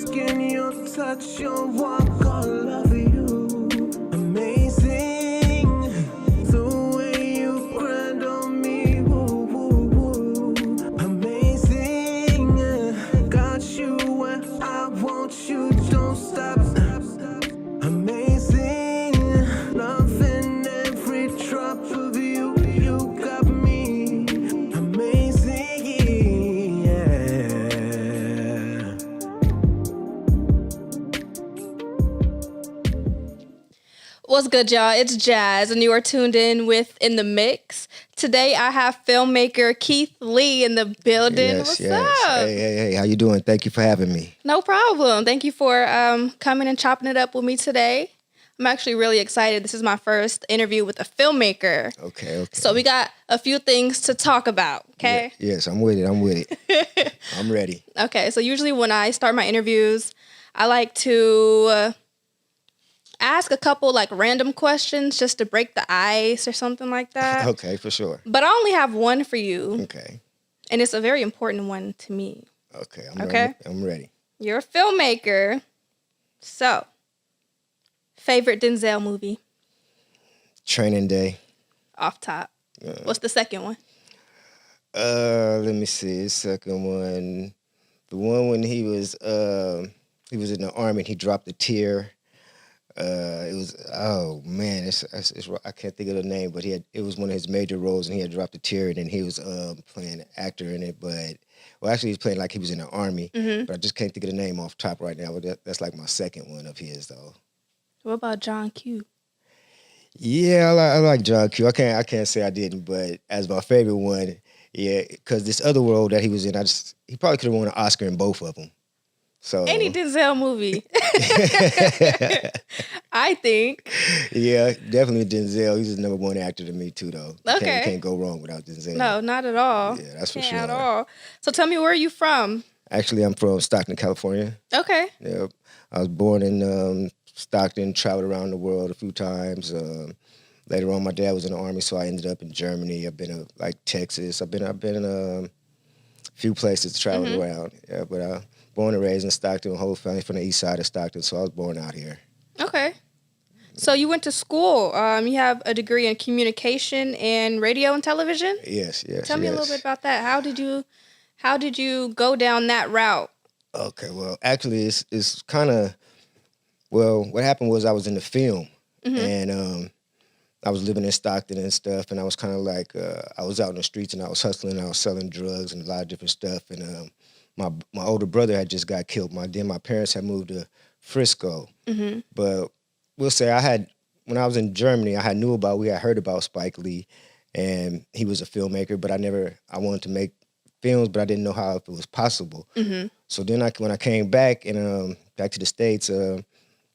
skin, your touch, your walk, all over you. Amazing, the way you grind on me, woo, woo, woo. Amazing, got you where I want you, don't stop. Amazing, loving every drop of you, you got me. Amazing, yeah. What's good, y'all? It's Jazz, and you are tuned in with In the Mix. Today, I have filmmaker Keith Lee in the building. What's up? Hey, how you doing? Thank you for having me. No problem. Thank you for coming and chopping it up with me today. I'm actually really excited. This is my first interview with a filmmaker. Okay. So we got a few things to talk about, okay? Yeah, yes, I'm with it. I'm ready. Okay, so usually when I start my interviews, I like to ask a couple like random questions just to break the ice or something like that. Okay, for sure. But I only have one for you. Okay. And it's a very important one to me. Okay, I'm ready. You're a filmmaker. So, favorite Denzel movie? Training Day. Off top. What's the second one? Let me see. The second one, the one when he was in the army and he dropped a tear. It was it's I can't think of the name, but it was one of his major roles, and he had dropped a tear, and then he was playing an actor in it. But actually, he's playing like he was in the army. Mm-hmm. But I just can't think of the name off top right now. But that's like my second one of his, though. What about John Q? Yeah, I like John Q. I can't say I didn't, but as my favorite one, yeah, because this other role that he was in, he probably could have won an Oscar in both of them. So any Denzel movie, I think. Yeah, definitely Denzel. He's the number one actor to me too, though. Okay, you can't go wrong without Denzel. No, not at all. Yeah, that's for can't sure. At all. So tell me, where are you from? Actually, I'm from Stockton, California. Okay. Yeah, I was born in Stockton. Traveled around the world a few times. Later on, my dad was in the army, so I ended up in Germany. I've been to Texas. I've been in a few places to travel around. Yeah, but born and raised in Stockton, whole family from the east side of Stockton, so I was born out here. Okay. So you went to school. You have a degree in communication and radio and television? Yes. Tell me a little bit about that. How did you go down that route? Okay, well, actually, it's kind of, what happened was I was in the film, and I was living in Stockton and stuff, and I was kind of like, I was out in the streets, and I was hustling, and I was selling drugs and a lot of different stuff, and my older brother had just got killed. My parents had moved to Frisco. Mm-hmm. But we'll say when I was in Germany, we had heard about Spike Lee, and he was a filmmaker, but I wanted to make films, but I didn't know if it was possible. Mm-hmm. So then when I came back and back to the States,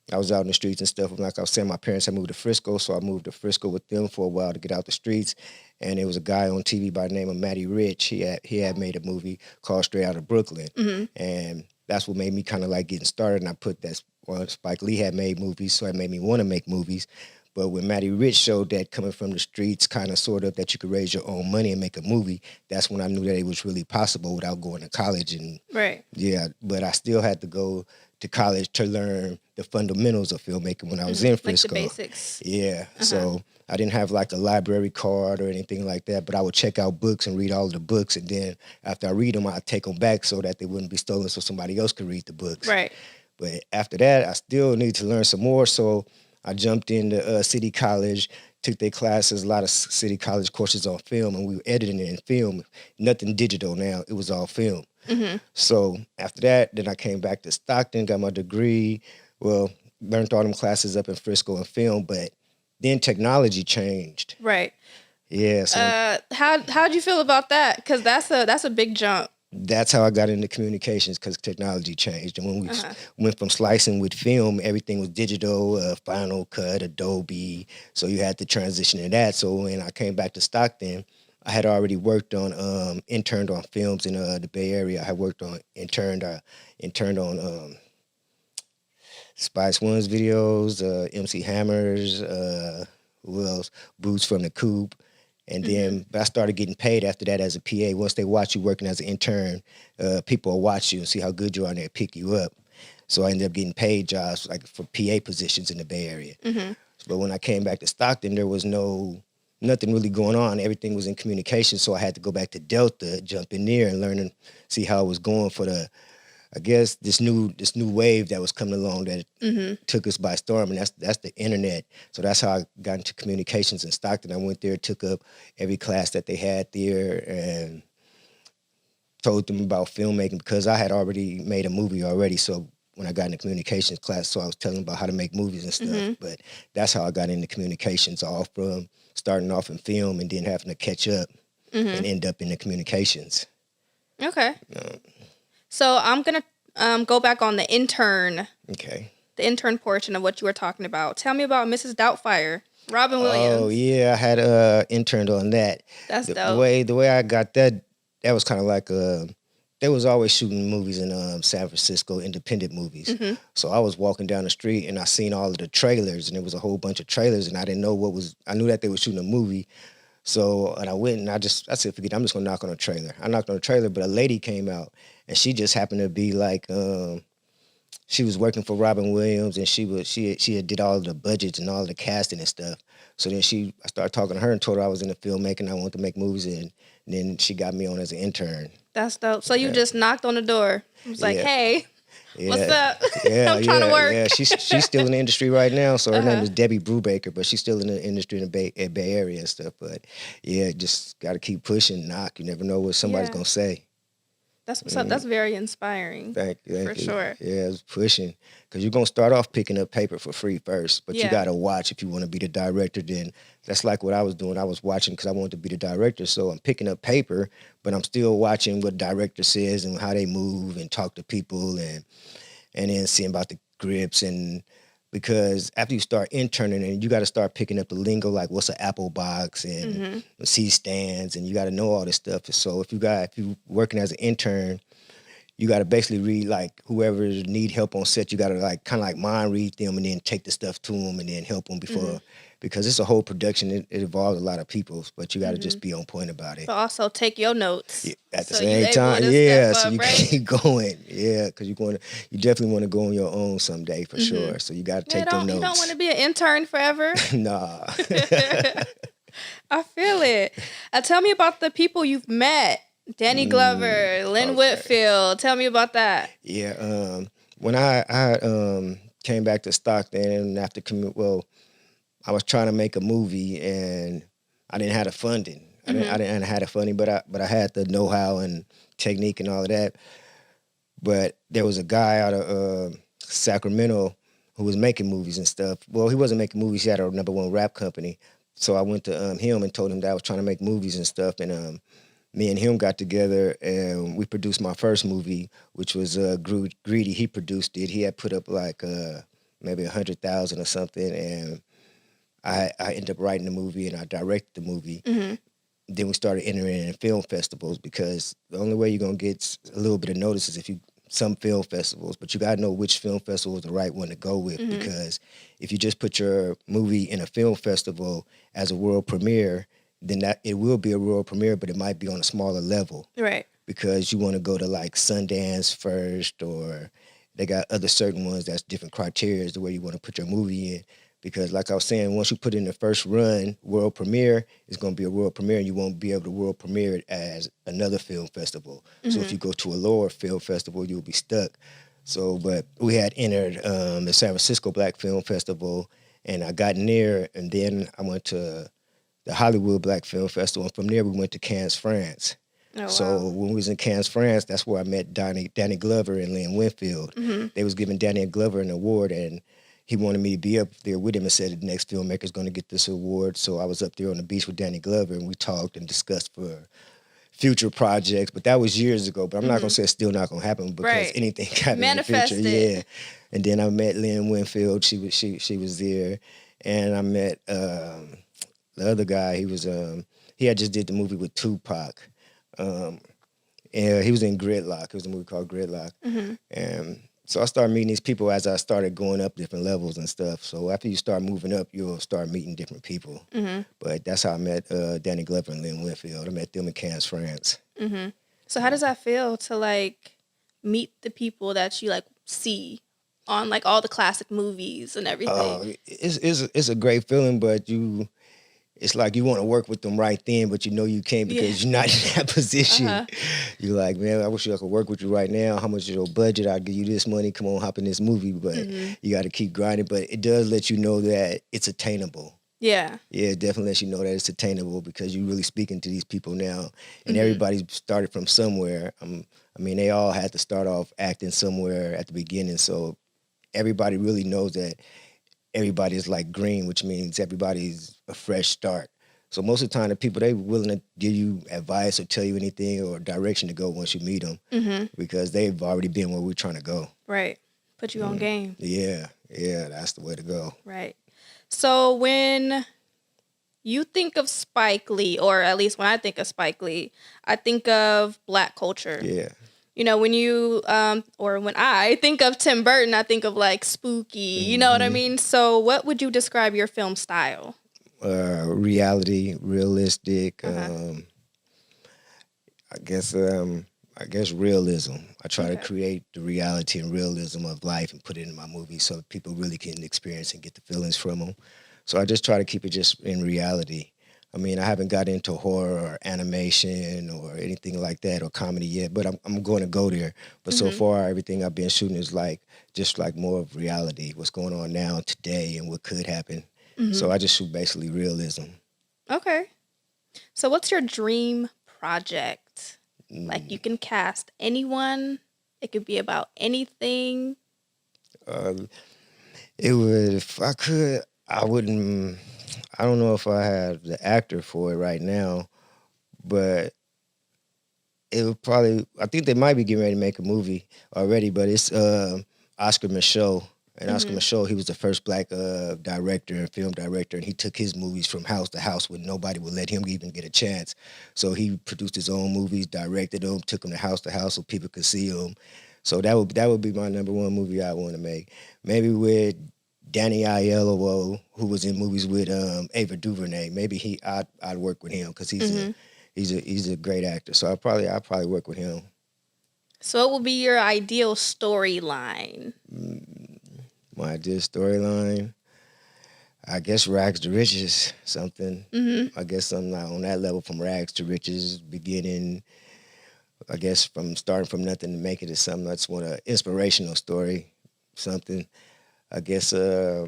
I was out in the streets and stuff. Like I was saying, my parents had moved to Frisco, so I moved to Frisco with them for a while to get out the streets. And there was a guy on TV by the name of Matty Rich. He had made a movie called Straight Outta Brooklyn. Mm-hmm. And that's what made me kind of like getting started. And I put Spike Lee had made movies, so it made me want to make movies. But when Matty Rich showed that coming from the streets, kind of sort of that you could raise your own money and make a movie, that's when I knew that it was really possible without going to college. And right. Yeah, but I still had to go to college to learn the fundamentals of filmmaking when I was in Frisco. Like the basics. Yeah, so I didn't have like a library card or anything like that, but I would check out books and read all of the books, and then after I read them, I'd take them back so that they wouldn't be stolen so somebody else could read the books. Right. But after that, I still need to learn some more, so I jumped into City College, took their classes, a lot of City College courses on film, and we were editing it in film. Nothing digital now, it was all film. Mm-hmm. So after that, then I came back to Stockton, got my degree, learned all them classes up in Frisco in film, but then technology changed. Right. Yeah. So how'd you feel about that? Because that's a big jump. That's how I got into communications, because technology changed. And when we went from slicing with film, everything was digital, Final Cut, Adobe. So you had to transition to that. So when I came back to Stockton, I had already interned on films in the Bay Area. I had interned on Spice One's videos, MC Hammer's, who else? Boots from the Coop. And then I started getting paid after that as a PA. Once they watch you working as an intern, people will watch you and see how good you are and they'll pick you up. So I ended up getting paid jobs like for PA positions in the Bay Area. But when I came back to Stockton, there was nothing really going on. Everything was in communication. So I had to go back to Delta, jump in there and learn and see how it was going for I guess this new wave that was coming along that took us by storm, and that's the internet. So that's how I got into communications in Stockton. I went there, took up every class that they had there, and told them about filmmaking because I had already made a movie already. So when I got into communications class, so I was telling them about how to make movies and stuff. But that's how I got into communications, all from starting off in film and then having to catch up and end up in the communications. Okay. So I'm going to go back on the intern. Okay. The intern portion of what you were talking about. Tell me about Mrs. Doubtfire, Robin Williams. Oh, yeah. I had interned on that. That's dope. The way I got that was kind of like they was always shooting movies in San Francisco, independent movies. So I was walking down the street and I seen all of the trailers, and there was a whole bunch of trailers, and I didn't know I knew that they were shooting a movie. So, and I went and I said, forget it, I'm just gonna knock on a trailer. I knocked on a trailer, but a lady came out, and she just happened to be like, she was working for Robin Williams, and she had did all of the budgets and all of the casting and stuff. So then I started talking to her and told her I was in the filmmaking, I wanted to make movies, and then she got me on as an intern. That's dope. So you just knocked on the door. It was like, hey, what's up? I'm trying to work. Yeah, she's still in the industry right now. So her name is Debbie Brubaker, but she's still in the industry in the Bay Area and stuff. But yeah, just got to keep pushing, knock. You never know what somebody's gonna say. That's what's up. That's very inspiring. Thank you. For sure. Yeah, it's pushing. Because you're going to start off picking up paper for free first, but you got to watch if you want to be the director. Then that's like what I was doing. I was watching because I wanted to be the director. So I'm picking up paper, but I'm still watching what director says and how they move and talk to people and then seeing about the grips. And because after you start interning, and you got to start picking up the lingo, like what's an Apple box and C-stands, and you got to know all this stuff. So if you working as an intern, you got to basically read like whoever need help on set. You got to like kind of like mind read them and then take the stuff to them and then help them before, because it's a whole production. It involves a lot of people, but you got to just be on point about it. But also take your notes at the same time. Yeah, so you keep going. Yeah, because you definitely want to go on your own someday for sure. So you got to take them notes. You don't want to be an intern forever. Nah. I feel it. Tell me about the people you've met. Danny Glover, Lynn Whitfield. Tell me about that. Yeah, when I came back to Stockton after I was trying to make a movie and I didn't have the funding. I didn't have the funding, but I had the know-how and technique and all of that. But there was a guy out of Sacramento who was making movies and stuff. Well, he wasn't making movies. He had a #1 rap company. So I went to him and told him that I was trying to make movies and stuff. And me and him got together and we produced my first movie, which was Greedy. He produced it. He had put up like maybe 100,000 or something, and I ended up writing the movie and I directed the movie. Then we started entering in film festivals, because the only way you're gonna get a little bit of notice is if you some film festivals, but you gotta know which film festival is the right one to go with, because if you just put your movie in a film festival as a world premiere, then that it will be a world premiere, but it might be on a smaller level. Right. Because you want to go to like Sundance first, or they got other certain ones that's different criteria the way you want to put your movie in. Because like I was saying, once you put it in the first run, world premiere, it's going to be a world premiere, and you won't be able to world premiere it as another film festival. So if you go to a lower film festival, you'll be stuck. So, but we had entered the San Francisco Black Film Festival, and I got in there, and then I went to the Hollywood Black Film Festival, and from there we went to Cannes, France. Oh, So wow. when we was in Cannes, France, that's where I met Danny Glover and Lynn Whitfield. They was giving Danny Glover an award, and he wanted me to be up there with him and said the next filmmaker is going to get this award. So I was up there on the beach with Danny Glover, and we talked and discussed for future projects. But that was years ago. But I'm not going to say it's still not going to happen, because anything can happen in the future. Yeah. And then I met Lynn Whitfield. She was there, and I met the other guy. He had just did the movie with Tupac. And he was in Gridlock. It was a movie called Gridlock. And so I started meeting these people as I started going up different levels and stuff. So after you start moving up, you'll start meeting different people. But that's how I met Danny Glover and Lynn Whitfield. I met them in Cannes, France. So how does that feel to like meet the people that you like see on like all the classic movies and everything. It's a great feeling, but it's like you want to work with them right then, but you know you can't because you're not in that position. You're like, man, I wish I could work with you right now. How much is your budget? I'll give you this money. Come on, hop in this movie. But you got to keep grinding. But it does let you know that it's attainable. Yeah. Yeah, it definitely lets you know that it's attainable because you're really speaking to these people now. And everybody started from somewhere. I mean, they all had to start off acting somewhere at the beginning. So everybody really knows that everybody's like green, which means everybody's a fresh start. So most of the time, the people, they willing to give you advice or tell you anything or direction to go once you meet them because they've already been where we're trying to go. Right. Put you on game. Yeah, that's the way to go. Right. So when you think of Spike Lee, or at least when I think of Spike Lee, I think of Black culture. Yeah. You know, when you, or when I think of Tim Burton, I think of like spooky, you know what I mean? So what would you describe your film style? Reality, realistic. I guess realism. I try to create the reality and realism of life and put it in my movie so people really can experience and get the feelings from them. So I just try to keep it just in reality. I mean, I haven't got into horror or animation or anything like that or comedy yet, but I'm going to go there. But so far, everything I've been shooting is like just like more of reality, what's going on now today and what could happen. So I just shoot basically realism. Okay. So what's your dream project? Like you can cast anyone. It could be about anything. It would, if I could, I wouldn't. I don't know if I have the actor for it right now, but it would probably. I think they might be getting ready to make a movie already, but it's Oscar Micheaux. And Oscar Micheaux, he was the first Black director and film director, and he took his movies from house to house when nobody would let him even get a chance. So he produced his own movies, directed them, took them to house so people could see them. So that would be my number one movie I want to make. Maybe with Danny Aiello, who was in movies with Ava DuVernay. Maybe I'd work with him because he's a great actor. So I'd probably work with him. So what would be your ideal storyline? My ideal storyline, I guess rags to riches, something. I guess I'm not on that level from rags to riches, beginning, I guess from starting from nothing to make it to something. That's one inspirational story, something. I guess I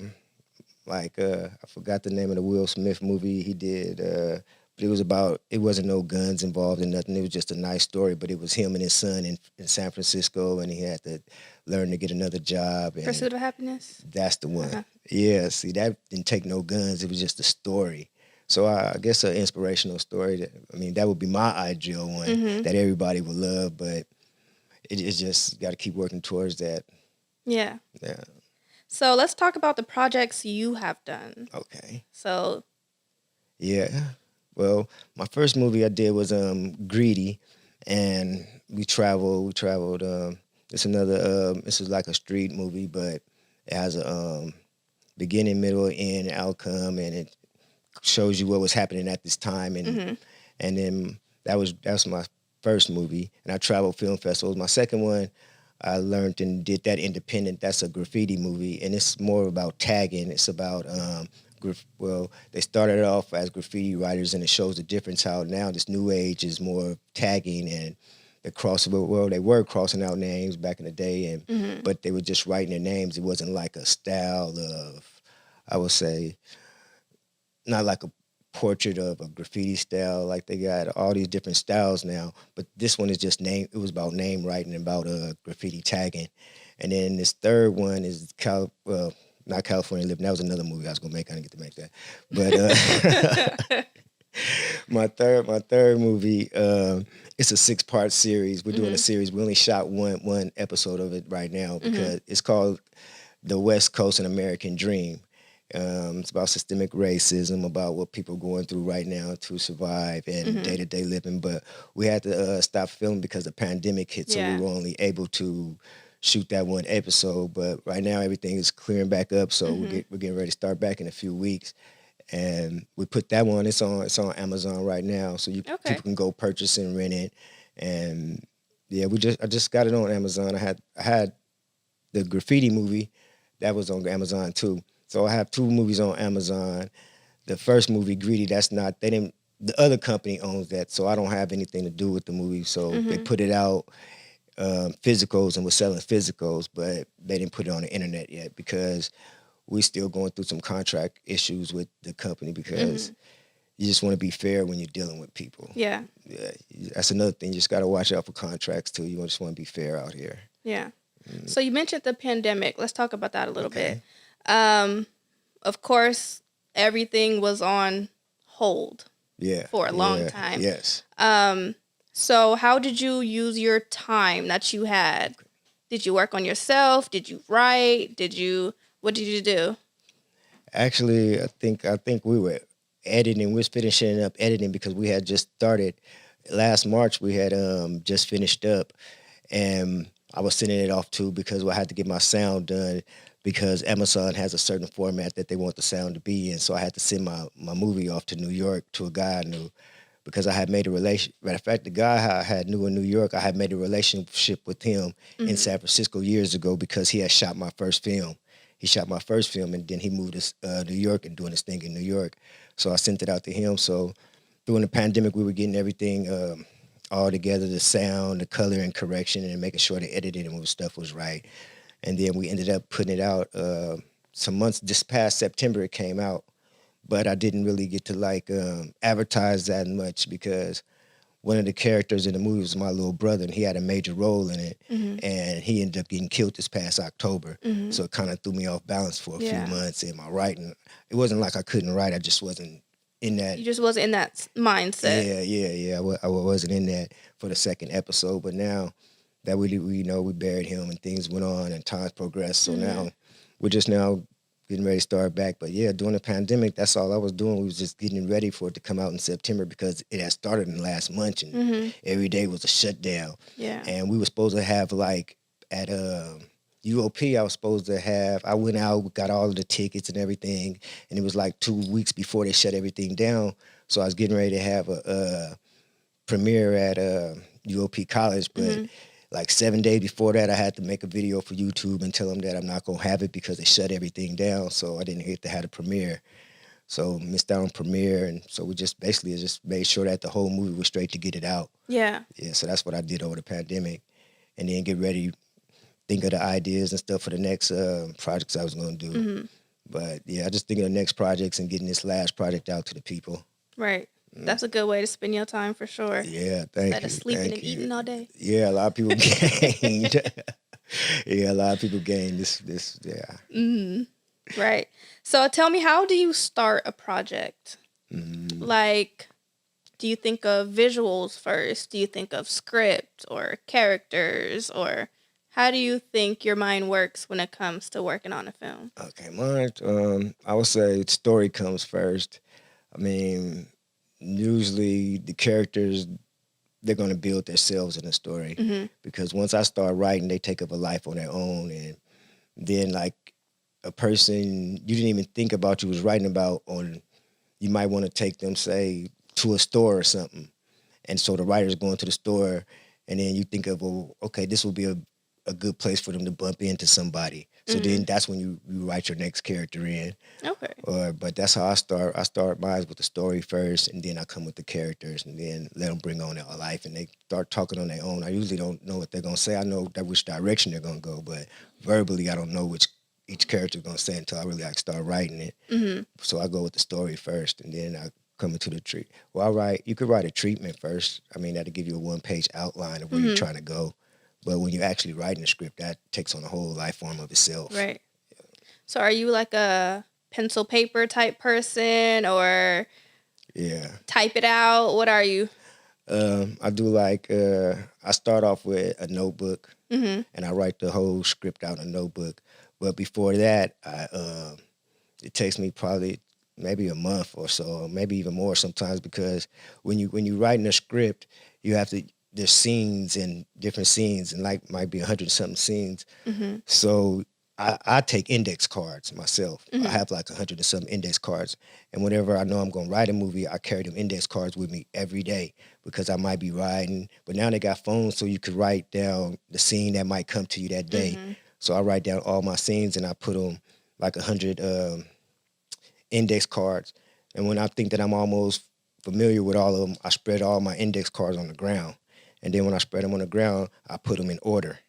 forgot the name of the Will Smith movie he did, but it wasn't no guns involved in nothing. It was just a nice story, but it was him and his son in San Francisco, and he had to learn to get another job. And Pursuit of Happiness? That's the one. Yeah, see, that didn't take no guns. It was just a story. So I guess an inspirational story. That would be my ideal one that everybody would love, but it's just got to keep working towards that. Yeah. Yeah. So let's talk about the projects you have done. Okay. So. Yeah. Well, my first movie I did was Greedy, and we traveled. It's another. This is like a street movie, but it has a beginning, middle, end outcome, and it shows you what was happening at this time. And then that was my first movie, and I traveled film festivals. My second one, I learned and did that independent. That's a graffiti movie, and it's more about tagging. It's about they started off as graffiti writers, and it shows the difference how now this new age is more tagging and the they were crossing out names back in the day, and but they were just writing their names. It wasn't like a style of, I would say, not like a portrait of a graffiti style. Like they got all these different styles now, but this one is just name. It was about name writing, about graffiti tagging, and then this third one is not California Living. That was another movie I was gonna make. I didn't get to make that. But my third movie, it's a 6-part series. We're doing a series. We only shot one episode of it right now because it's called The West Coast: An American Dream. It's about systemic racism, about what people are going through right now to survive and day-to-day living. But we had to stop filming because the pandemic hit, so we were only able to shoot that one episode. But right now everything is clearing back up, so we're getting ready to start back in a few weeks. And we put that one. It's on Amazon right now, so people can go purchase and rent it. And yeah, I just got it on Amazon. I had the graffiti movie, that was on Amazon too. So I have 2 movies on Amazon. The first movie, Greedy, that's not, they didn't, the other company owns that, so I don't have anything to do with the movie. So they put it out physicals and we're selling physicals, but they didn't put it on the internet yet because we're still going through some contract issues with the company because you just want to be fair when you're dealing with people. Yeah. Yeah, that's another thing. You just got to watch out for contracts too. You just want to be fair out here. Yeah. So you mentioned the pandemic. Let's talk about that a little Okay. bit. Of course, everything was on hold Yeah. for a long time. Yes. So how did you use your time that you had? Did you work on yourself? Did you write? What did you do? Actually, I think we were editing. We was finishing up editing because we had just started last March. We had just finished up, and I was sending it off too because I had to get my sound done because Amazon has a certain format that they want the sound to be in. So I had to send my movie off to New York to a guy I knew because I had made a relation. Matter of fact, the guy I had knew in New York, I had made a relationship with him in San Francisco years ago because he had shot my first film. He shot my first film, and then he moved to New York and doing his thing in New York. So I sent it out to him. So during the pandemic, we were getting everything all together, the sound, the color and correction, and making sure the editing and stuff was right. And then we ended up putting it out some months. This past September, it came out. But I didn't really get to advertise that much because one of the characters in the movie was my little brother, and he had a major role in it, and he ended up getting killed this past October. So it kind of threw me off balance for a few months in my writing. It wasn't like I couldn't write; I just wasn't in that. You just wasn't in that mindset. Yeah. I wasn't in that for the second episode, but now that we buried him and things went on and times progressed, so now we're just now getting ready to start back. But yeah, during the pandemic, that's all I was doing. We was just getting ready for it to come out in September because it had started in last month and every day was a shutdown. Yeah. And we were supposed to have at UOP, I went out, got all of the tickets and everything, and it was like 2 weeks before they shut everything down. So I was getting ready to have a premiere at UOP College, but like 7 days before that, I had to make a video for YouTube and tell them that I'm not going to have it because they shut everything down. So I didn't get to have a premiere. So missed out on premiere. And so we just basically just made sure that the whole movie was straight to get it out. Yeah. Yeah, so that's what I did over the pandemic. And then get ready, think of the ideas and stuff for the next projects I was going to do. But yeah, I just think of the next projects and getting this last project out to the people. Right. That's a good way to spend your time for sure. Yeah, thank you. Instead of sleeping and eating all day. Yeah, a lot of people gained. Yeah, a lot of people gained this. Yeah. Right. So tell me, how do you start a project? Like, do you think of visuals first? Do you think of script or characters? Or how do you think your mind works when it comes to working on a film? Okay, mine, I would say story comes first. I mean, usually the characters, they're going to build themselves in the story because once I start writing, they take up a life on their own. And then like a person you didn't even think about you was writing about you might want to take them, say, to a store or something. And so the writer's going to the store and then you think of, well, okay, this will be a good place for them to bump into somebody. So then that's when you write your next character in. Okay. But that's how I start. I start mine with the story first, and then I come with the characters, and then let them bring on their life, and they start talking on their own. I usually don't know what they're gonna say. I know which direction they're gonna go, but verbally, I don't know which each character is gonna say until I really start writing it. So I go with the story first, and then I come into the treat. Well, you could write a treatment first. I mean, that'll give you a 1-page outline of where you're trying to go. But when you're actually writing a script, that takes on a whole life form of itself. Right. So are you like a pencil paper type person or type it out? What are you? I do I start off with a notebook and I write the whole script out in a notebook. But before that, it takes me probably maybe a month or so, maybe even more sometimes, because when you write in a script, you have to. There's scenes and different scenes and might be 100-something scenes. So I take index cards myself. I have 100-something index cards. And whenever I know I'm going to write a movie, I carry them index cards with me every day because I might be writing. But now they got phones so you could write down the scene that might come to you that day. So I write down all my scenes and I put them like 100 index cards. And when I think that I'm almost familiar with all of them, I spread all my index cards on the ground. And then when I spread them on the ground, I put them in order.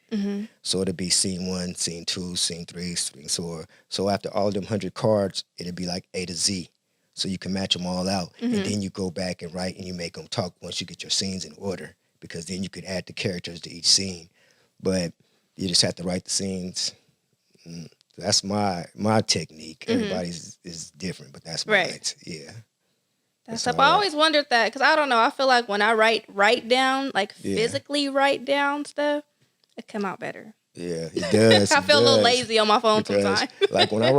So it'd be scene 1, scene 2, scene 3, scene 4. So after all them 100 cards, it'd be like A to Z. So you can match them all out. And then you go back and write and you make them talk once you get your scenes in order, because then you could add the characters to each scene. But you just have to write the scenes. That's my technique. Everybody's is different, but that's mine. Yeah. That's up. I always wondered that, because I don't know. I feel like when I write down, like physically write down stuff, it come out better. Yeah, it does. I feel a little lazy on my phone sometimes. Like when I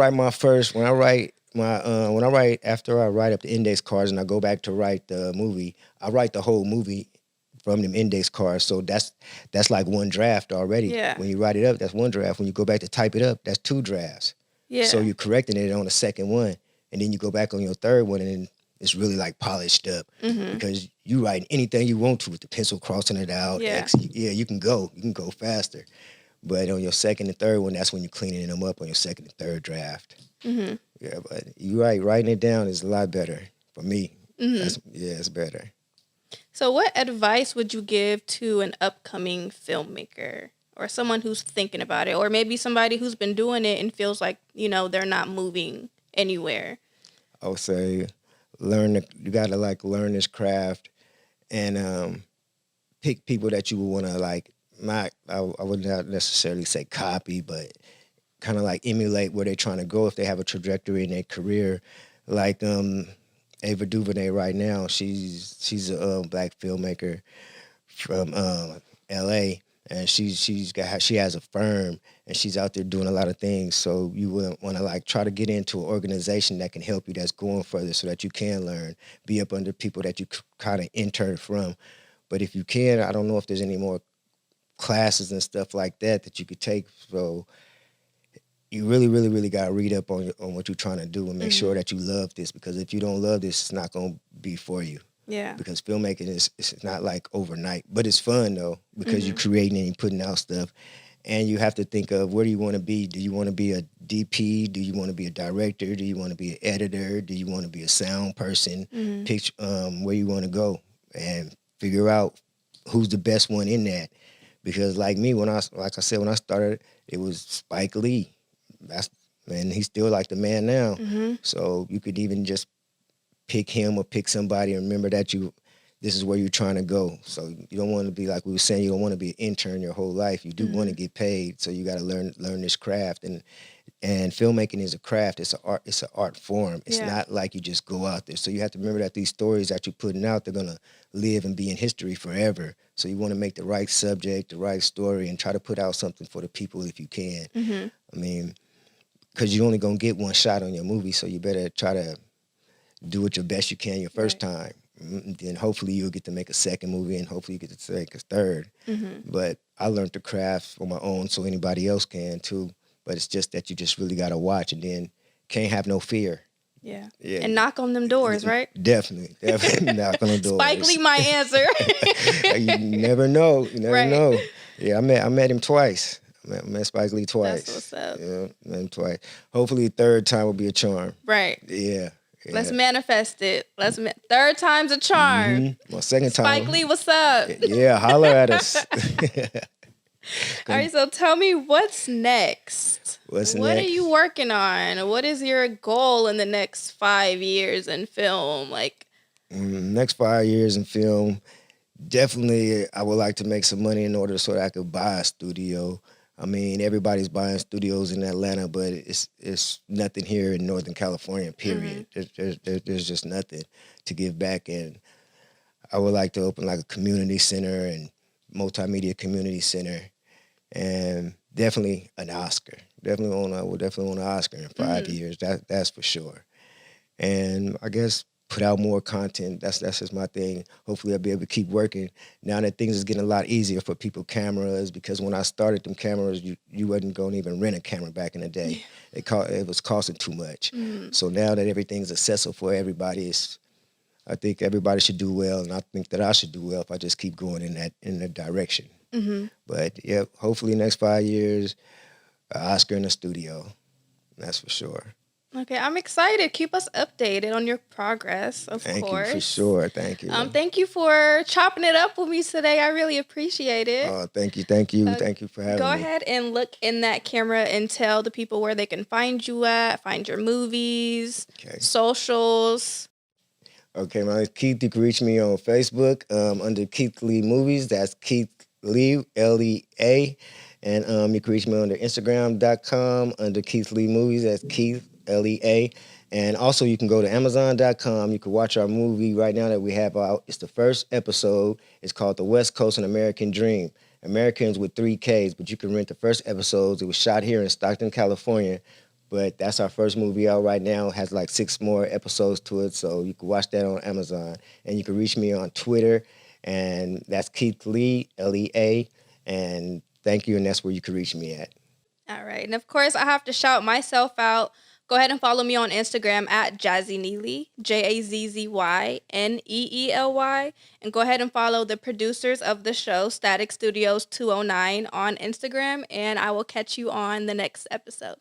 write after I write up the index cards and I go back to write the movie, I write the whole movie from them index cards. So that's like one draft already. Yeah. When you write it up, that's one draft. When you go back to type it up, that's 2 drafts. Yeah. So you're correcting it on the second one, and then you go back on your third one, and it's really like polished up, because you write anything you want to with the pencil, crossing it out. Yeah. You can go faster. But on your second and third one, that's when you're cleaning them up on your second and third draft. Yeah, but you're right. Writing it down is a lot better for me. It's better. So what advice would you give to an upcoming filmmaker, or someone who's thinking about it, or maybe somebody who's been doing it and feels like, they're not moving anywhere? I would say you got to learn this craft, and pick people that you would want to I would not necessarily say copy, but kind of emulate where they're trying to go if they have a trajectory in their career. Like Ava DuVernay right now, she's a black filmmaker from L.A., and she has a firm, and she's out there doing a lot of things. So you would want to try to get into an organization that can help you, that's going further, so that you can learn, be up under people that you kind of intern from. But if you can, I don't know if there's any more classes and stuff like that you could take. So you really, really, really got to read up on what you're trying to do and make sure that you love this, because if you don't love this, it's not going to be for you. Yeah. Because filmmaking it's not overnight, but it's fun though, because you're creating and you're putting out stuff, and you have to think of, where do you want to be? Do you want to be a DP? Do you want to be a director? Do you want to be an editor? Do you want to be a sound person? Pitch where you want to go and figure out who's the best one in that. Because like me, when I started, it was Spike Lee. And he's still the man now. So you could even just pick him or pick somebody, and remember that this is where you're trying to go. So you don't want to be, like we were saying, you don't want to be an intern your whole life. You do want to get paid. So you got to learn this craft. And filmmaking is a craft. It's an art form. It's not like you just go out there. So you have to remember that these stories that you're putting out, they're gonna live and be in history forever. So you want to make the right subject, the right story, and try to put out something for the people if you can. I mean, because you're only gonna get one shot on your movie, so you better try to do it your best you can your first time. Then hopefully you'll get to make a second movie, and hopefully you get to make a third. But I learned the craft on my own, so anybody else can too. But it's just that you just really got to watch, and then can't have no fear. Yeah. And knock on them doors, right? Definitely knock on the doors. Spike Lee, my answer. You never know. You never know. Yeah, I met him twice. I met Spike Lee twice. That's what's up. Yeah, met him twice. Hopefully, third time will be a charm. Right. Yeah. Let's manifest it. Third time's a charm. My second time. Spike Lee, what's up? Yeah, holler at us. All right, so tell me, what's next? What are you working on? What is your goal in the next 5 years in film? Next 5 years in film, definitely I would like to make some money in order so that I could buy a studio. I mean, everybody's buying studios in Atlanta, but it's nothing here in Northern California, period. There's just nothing to give back. And I would like to open a community center and multimedia community center, and definitely an Oscar. We'll definitely want an Oscar in 5 years. That's for sure. And I guess put out more content. That's just my thing. Hopefully I'll be able to keep working. Now that things is getting a lot easier for people, cameras, because when I started them cameras, you wasn't going to even rent a camera back in the day. It was costing too much. So now that everything's accessible for everybody, I think everybody should do well, and I think that I should do well if I just keep going in that direction. But yeah, hopefully next 5 years, Oscar in the studio. That's for sure. Okay, I'm excited. Keep us updated on your progress, of Thank course. you for sure. Thank you. Thank you for chopping it up with me today. I really appreciate it. Oh, thank you. Thank you. Thank you for having Go me. ahead and look in that camera and tell the people where they can find you at, find your movies, Okay. socials. Okay, my name is Keith. You can reach me on Facebook under Keith Lee Movies. That's Keith Lee, Lea. And you can reach me under Instagram.com under Keith Lee Movies. That's Keith, Lea. And also you can go to Amazon.com. You can watch our movie right now that we have out. It's the first episode. It's called The West Coast, An American Dream. Americans with 3 Ks, but you can rent the first episodes. It was shot here in Stockton, California. But that's our first movie out right now. It has like 6 more episodes to it, so you can watch that on Amazon. And you can reach me on Twitter, and that's Keith Lee, Lea. And thank you, and that's where you can reach me at. All right. And of course, I have to shout myself out. Go ahead and follow me on Instagram at Jazzy Neely, JAZZYNEELY. And go ahead and follow the producers of the show, Static Studios 209, on Instagram. And I will catch you on the next episode.